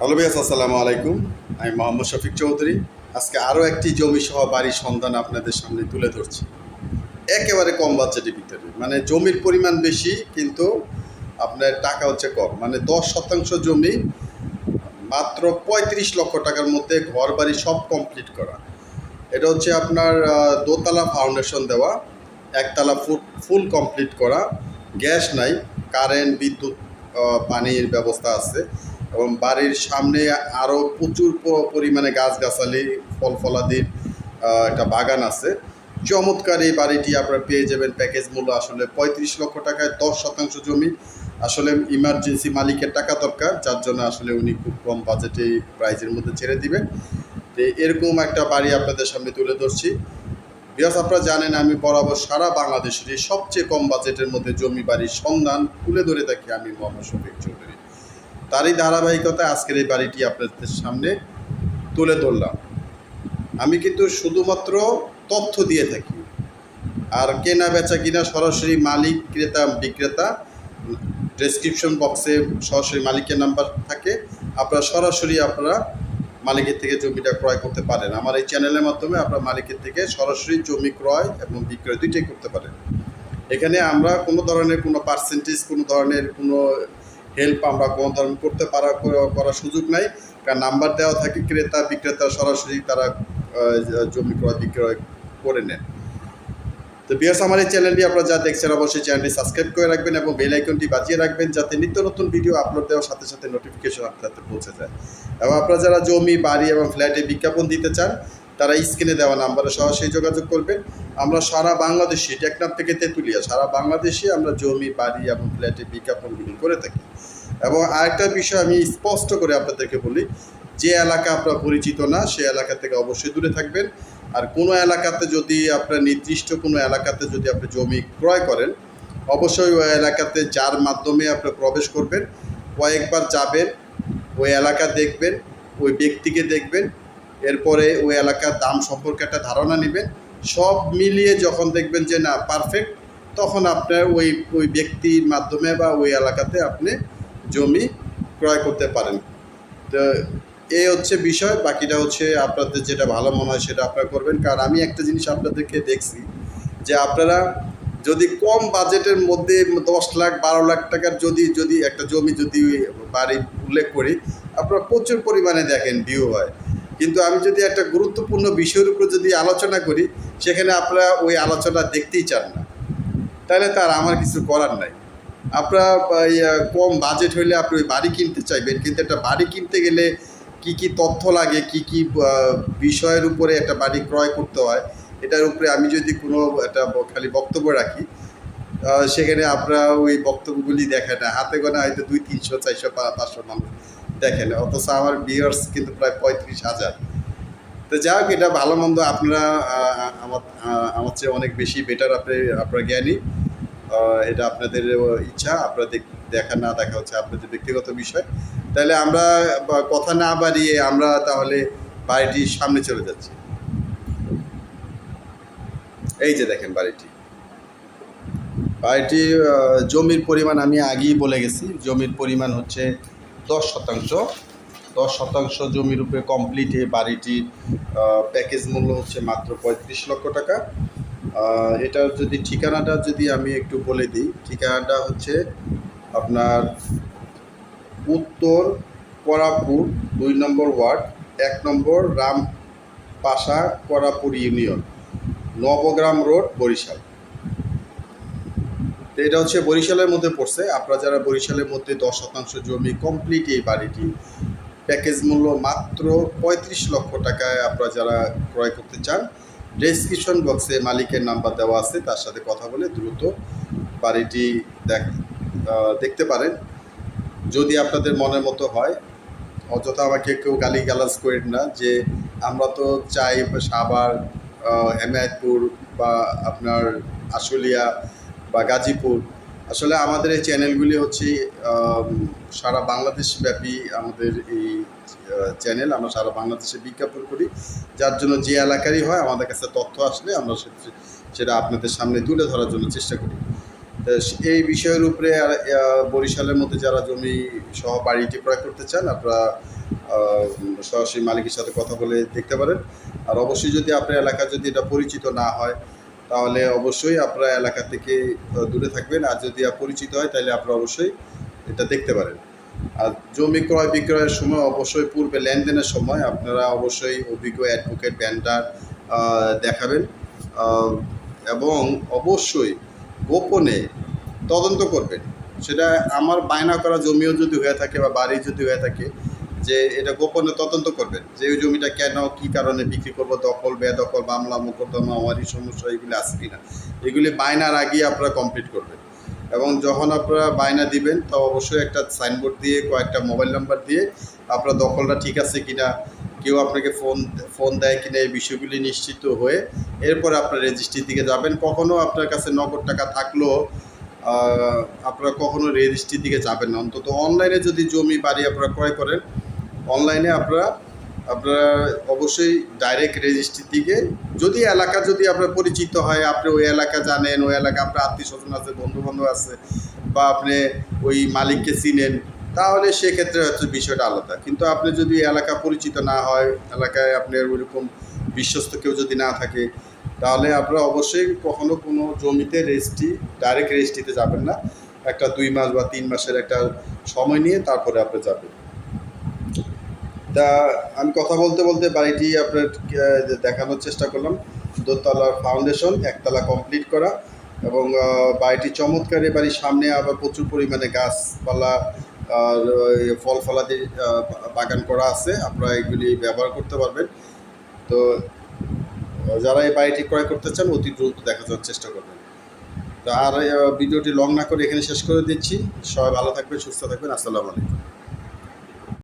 Hello ভাইয়াস, আসসালামু আলাইকুম। আমি মোহাম্মদ শফিক চৌধুরী। আজকে আরও একটি জমি সহ বাড়ির সন্ধান আপনাদের সামনে তুলে ধরছি। একেবারে কম বাজেটের ভিতরে, মানে জমির পরিমাণ বেশি কিন্তু আপনার টাকা হচ্ছে কম। মানে 10% জমি মাত্র 35 লক্ষ টাকার মধ্যে ঘর বাড়ি সব কমপ্লিট করা। এটা হচ্ছে আপনার দোতলা ফাউন্ডেশন দেওয়া, একতলা ফুল কমপ্লিট করা, গ্যাস নাই, কারেন্ট, বিদ্যুৎ, পানির ব্যবস্থা আছে এবং বাড়ির সামনে আরও প্রচুর পরিমাণে গাছগাছালি, ফল ফলাদির একটা বাগান আছে। চমৎকার এই বাড়িটি আপনারা পেয়ে যাবেন প্যাকেজ মূল্য আসলে 35 লক্ষ টাকায়। 10% জমি, আসলে ইমার্জেন্সি মালিকের টাকা দরকার, যার জন্য আসলে উনি খুব কম বাজেটে প্রাইজের মধ্যে ছেড়ে দিবেন। তো এরকম একটা বাড়ি আপনাদের সামনে তুলে ধরছি। বিকজ আপনারা জানেন আমি বরাবর সারা বাংলাদেশের সবচেয়ে কম বাজেটের মধ্যে জমি বাড়ির সন্ধান তুলে ধরে থাকি আমি মোহাম্মদ শফিক চৌধুরী। তারই ধারাবাহিকতায় আজকের এই বাড়িটি আপনাদের সামনে তুলে ধরলাম। আমি কিন্তু শুধুমাত্র তথ্য দিয়ে থাকি, আর কেনা বেচা কিনা সরাসরি মালিক, ক্রেতা, বিক্রেতা। ডেসক্রিপশন বক্সে সরাসরি মালিকের নাম্বার থাকে, আপনারা সরাসরি মালিকের থেকে জমিটা ক্রয় করতে পারেন। আমার এই চ্যানেলের মাধ্যমে আপনারা মালিকের থেকে সরাসরি জমি ক্রয় এবং বিক্রয় দুইটাই করতে পারেন। এখানে আমরা কোনো ধরনের কোনো পার্সেন্টেজ, কোনো ধরনের কোনো হেল্প আমরা কোনো ধরনের করার সুযোগ নাই, কারণ নাম্বার দেওয়া থাকে, ক্রেতা বিক্রেতা সরাসরি তারা জমি ক্রয় বিক্রয় করে নেন। তো বিয়ার্স, আমার এই চ্যানেলটি আপনারা যা দেখছেন অবশ্যই চ্যানেলটি সাবস্ক্রাইব করে রাখবেন এবং বেল আইকনটি বাজিয়ে রাখবেন, যাতে নিত্য নতুন ভিডিও আপলোড দেওয়ার সাথে সাথে নোটিফিকেশন আপনাদের পৌঁছে যায়। এবং আপনারা যারা জমি, বাড়ি এবং ফ্ল্যাটে বিজ্ঞাপন দিতে চান, তারা স্ক্রিনে দেওয়া নাম্বারে সরাসরি যোগাযোগ করবেন। আমরা সারা বাংলাদেশে, টেকনাফ থেকে তেঁতুলিয়া, সারা বাংলাদেশে আমরা জমি, বাড়ি এবং ফ্ল্যাটে বিজ্ঞাপনগুলি করে থাকি। এবং আরেকটা বিষয় আমি স্পষ্ট করে আপনাদেরকে বলি, যে এলাকা আপনার পরিচিত না সে এলাকা থেকে অবশ্যই দূরে থাকবেন। আর কোনো এলাকাতে যদি আপনার নির্দিষ্ট কোনো এলাকাতে যদি আপনি জমি ক্রয় করেন, অবশ্যই ওই এলাকাতে যার মাধ্যমে আপনি প্রবেশ করবেন, কয়েকবার যাবেন, ওই এলাকা দেখবেন, ওই ব্যক্তিকে দেখবেন, এরপরে ওই এলাকার দাম সম্পর্কে একটা ধারণা নেবেন। সব মিলিয়ে যখন দেখবেন যে না পারফেক্ট, তখন আপনার ওই ব্যক্তির মাধ্যমে বা ওই এলাকাতে আপনি জমি ক্রয় করতে পারেন। তো এই হচ্ছে বিষয়, বাকিটা হচ্ছে আপনাদের যেটা ভালো মনে হয় সেটা আপনারা করবেন। কারণ আমি একটা জিনিস আপনাদেরকে দেখছি যে আপনারা যদি কম বাজেটের মধ্যে 10 লাখ 12 লাখ টাকার যদি একটা জমি যদি বাড়ি উল্লেখ করি, আপনারা প্রচুর পরিমাণে দেখেন ভিউ হয়। কিন্তু আমি যদি একটা গুরুত্বপূর্ণ বিষয়ের উপর যদি আলোচনা করি, সেখানে আপনারা ওই আলোচনা দেখতেই চান না, তাহলে তার আমার কিছু করার নাই। আপনারা কম বাজেট হইলে আপনি ওই বাড়ি কিনতে চাইবেন, কিন্তু একটা বাড়ি কিনতে গেলে কি কি তথ্য লাগে, কি কি বিষয়ের উপরে একটা বাড়ি ক্রয় করতে হয়, এটার উপরে আমি যদি কোনো একটা খালি বক্তব্য রাখি, সেখানে আপনারা ওই বক্তব্যগুলি দেখেন না, হাতে গোনা হয়তো 200, 300, 400, 500 মানুষ দেখেন, অথচ আমার ভিউয়ার্স কিন্তু প্রায় 35,000। তো যাই হোক, এটা ভালো মন্দ আপনারা আমার চেয়ে অনেক বেশি বেটার, আপনারা জ্ঞানী। এটা আপনাদের ইচ্ছা, আপনারা দেখা না দেখা হচ্ছে আপনাদের ব্যক্তিগত বিষয়। তাহলে আমরা কথা না বাড়িয়ে আমরা তাহলে বাড়িটির সামনে চলে যাচ্ছি। এই যে দেখেন বাড়িটি জমির পরিমাণ আমি আগেই বলে গেছি। জমির পরিমাণ হচ্ছে 10%। 10% জমির উপরে কমপ্লিট এই বাড়িটির প্যাকেজ মূল্য হচ্ছে মাত্র 35 লক্ষ টাকা। এটার যদি ঠিকানাটা যদি আমি একটু বলে দিই, ঠিকানাটা হচ্ছে আপনার উত্তর করাপুর 2 নম্বর ওয়ার্ড, 1 নম্বর রামপাশা, করাপুর ইউনিয়ন, নবগ্রাম রোড, বরিশাল। তো এটা হচ্ছে বরিশালের মধ্যে পড়ছে। আপনারা যারা বরিশালের মধ্যে 10% জমি কমপ্লিট এই বাড়িটি প্যাকেজ মূল্য মাত্র 35 লক্ষ টাকায় আপনারা যারা ক্রয় করতে চান, ডেসক্রিপশন বক্সে মালিকের নাম্বার দেওয়া আছে, তার সাথে কথা বলে দ্রুত বাড়িটি দেখতে পারেন। যদি আপনাদের মনের মতো হয়, অযথা আমাকে কেউ গালিগালাজ করেন না যে আমরা তো চাই সাভার, হেমায়তপুর বা আপনার আশুলিয়া বা গাজীপুর। আসলে আমাদের এই চ্যানেলগুলি হচ্ছে সারা বাংলাদেশ ব্যাপী আমাদের এই চ্যানেল। আমরা সারা বাংলাদেশে বিজ্ঞাপন করি, যার জন্য যে এলাকারই হয় আমাদের কাছে তথ্য আসলে আমরা সেটা আপনাদের সামনে তুলে ধরার জন্য চেষ্টা করি। এই বিষয়ের উপরে বরিশালের মধ্যে যারা জমি সহ বাড়িটি ক্রয় করতে চান, আপনারা সরাসরি মালিকের সাথে কথা বলে দেখতে পারেন। আর অবশ্যই যদি আপনার এলাকা যদি এটা পরিচিত না হয় তাহলে অবশ্যই আপনার এলাকা থেকে দূরে থাকবেন। আর যদি পরিচিত হয় তাহলে আপনারা অবশ্যই এটা দেখতে পারেন। আর জমি ক্রয় বিক্রয়ের সময় অবশ্যই পূর্বে লেনদেনের সময় আপনারা অবশ্যই অভিজ্ঞ অ্যাডভোকেট ভেন্ডার দেখাবেন এবং অবশ্যই গোপনে তদন্ত করবেন। সেটা আমার বায়না করা জমিও যদি হয়ে থাকে বা বাড়ি যদি হয়ে থাকে, যে এটা গোপনে তদন্ত করবেন যে ওই জমিটা কেন কী কারণে বিক্রি করবো, দখল বেদখল মামলা মোকদ্দমা ওয়ারি সমস্যা এগুলি আছে কিনা, এগুলি বায়নার আগেই আপনারা কমপ্লিট করবেন। এবং যখন আপনারা বায়না দিবেন তো অবশ্যই একটা সাইনবোর্ড দিয়ে কয়েকটা মোবাইল নাম্বার দিয়ে আপনার দখলটা ঠিক আছে কিনা, কেউ আপনাকে ফোন দেয় কিনা, এই বিষয়গুলি নিশ্চিত হয়ে এরপরে আপনার রেজিস্ট্রির দিকে যাবেন। কখনও আপনার কাছে নগদ টাকা থাকলেও আপনারা কখনো রেজিস্ট্রির দিকে যাবেন না। অন্তত অনলাইনে যদি জমি বাড়ি আপনারা ক্রয় করেন, অনলাইনে আপনারা অবশ্যই ডাইরেক্ট রেজিস্ট্রির দিকে, যদি এলাকা যদি আপনার পরিচিত হয়, আপনি ওই এলাকা জানেন, ওই এলাকা আপনার আত্মীয় স্বজন আছে, বন্ধুবান্ধব আছে, বা আপনি ওই মালিককে চিনেন, তাহলে সেক্ষেত্রে হচ্ছে বিষয়টা আলাদা। কিন্তু আপনি যদি এলাকা পরিচিত না হয়, এলাকায় আপনার ওইরকম বিশ্বস্ত কেউ যদি না থাকে, তাহলে আপনারা অবশ্যই কখনো কোনো জমিতে ডাইরেক্ট রেজিস্ট্রিতে যাবেন না। একটা 2 মাস বা 3 মাসের একটা সময় নিয়ে তারপরে আপনি যাবেন। তা আমি কথা বলতে বলতে বাড়িটি আপনার দেখানোর চেষ্টা করলাম। দোতলার ফাউন্ডেশন, একতলা কমপ্লিট করা, এবং বাড়িটি চমৎকার। বাড়ির সামনে আবার প্রচুর পরিমাণে গাছপালা আর ফল ফলাদি বাগান করা আছে, আপনারা এগুলি ব্যবহার করতে পারবেন। তো যারা এই বাড়িটি ক্রয় করতে চান অতি দ্রুত দেখানোর চেষ্টা করবেন। তো আর ভিডিওটি লং না করে এখানে শেষ করে দিচ্ছি। সবাই ভালো থাকবেন, সুস্থ থাকবেন। আসসালামু আলাইকুম।